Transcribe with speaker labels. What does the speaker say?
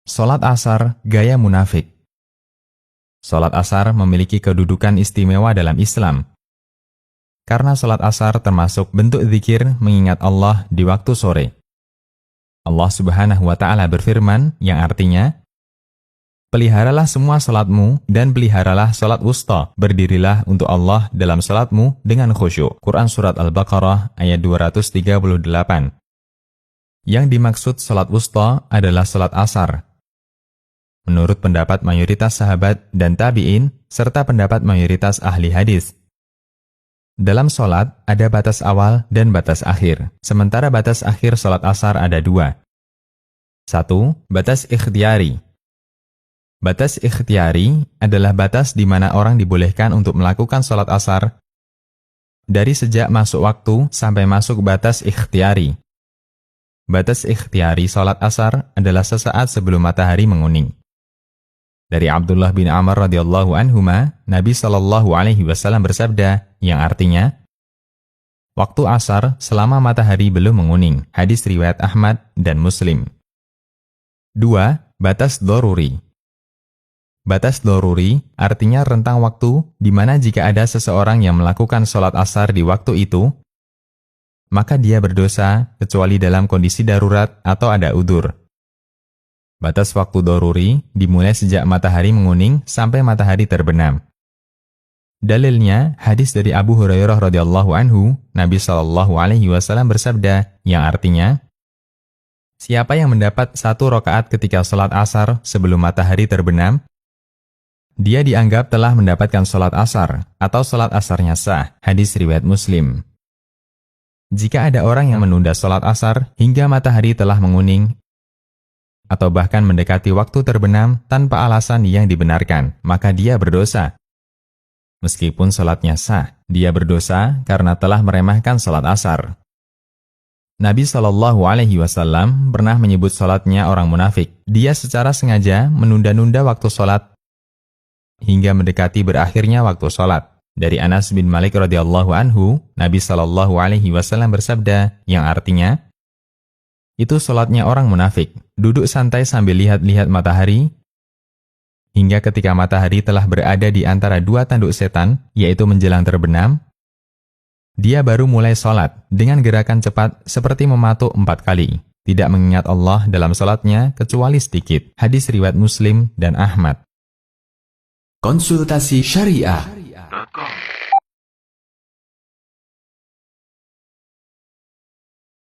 Speaker 1: Salat asar, gaya munafik. Salat asar memiliki kedudukan istimewa dalam Islam. Karena salat asar termasuk bentuk zikir mengingat Allah di waktu sore. Allah Subhanahu wa Ta'ala berfirman yang artinya, peliharalah semua salatmu dan peliharalah salat wusta. Berdirilah untuk Allah dalam salatmu dengan khusyuk. Quran Surat Al-Baqarah ayat 238. Yang dimaksud salat wusta adalah salat asar. Menurut pendapat mayoritas sahabat dan tabi'in, serta pendapat mayoritas ahli hadis. Dalam salat ada batas awal dan batas akhir. Sementara batas akhir salat asar ada dua. 1. Batas ikhtiyari. Batas ikhtiyari adalah batas di mana orang dibolehkan untuk melakukan salat asar dari sejak masuk waktu sampai masuk batas ikhtiyari. Batas ikhtiyari salat asar adalah sesaat sebelum matahari menguning. Dari Abdullah bin Amr radhiyallahu anhuma, Nabi sallallahu alaihi wasallam bersabda yang artinya, waktu asar selama matahari belum menguning. Hadis riwayat Ahmad dan Muslim. 2. Batas doruri. Batas doruri artinya rentang waktu di mana jika ada seseorang yang melakukan sholat asar di waktu itu, maka dia berdosa kecuali dalam kondisi darurat atau ada udzur. Batas waktu doruri dimulai sejak matahari menguning sampai matahari terbenam. Dalilnya hadis dari Abu Hurairah radhiyallahu anhu, Nabi sallallahu alaihi wasallam bersabda yang artinya, siapa yang mendapat 1 rakaat ketika salat asar sebelum matahari terbenam, dia dianggap telah mendapatkan salat asar atau salat asarnya sah. Hadis riwayat Muslim. Jika ada orang yang menunda salat asar hingga matahari telah menguning atau bahkan mendekati waktu terbenam tanpa alasan yang dibenarkan, maka dia berdosa. Meskipun salatnya sah, dia berdosa karena telah meremehkan salat asar. Nabi Shallallahu Alaihi Wasallam pernah menyebut salatnya orang munafik. Dia secara sengaja menunda-nunda waktu salat hingga mendekati berakhirnya waktu salat. Dari Anas bin Malik radhiyallahu anhu, Nabi Shallallahu Alaihi Wasallam bersabda yang artinya, itu salatnya orang munafik, duduk santai sambil lihat-lihat matahari, hingga ketika matahari telah berada di antara 2 tanduk setan, yaitu menjelang terbenam, dia baru mulai salat dengan gerakan cepat seperti mematuk 4 kali. Tidak mengingat Allah dalam salatnya kecuali sedikit. Hadis riwayat Muslim dan Ahmad.
Speaker 2: Konsultasi Syariah.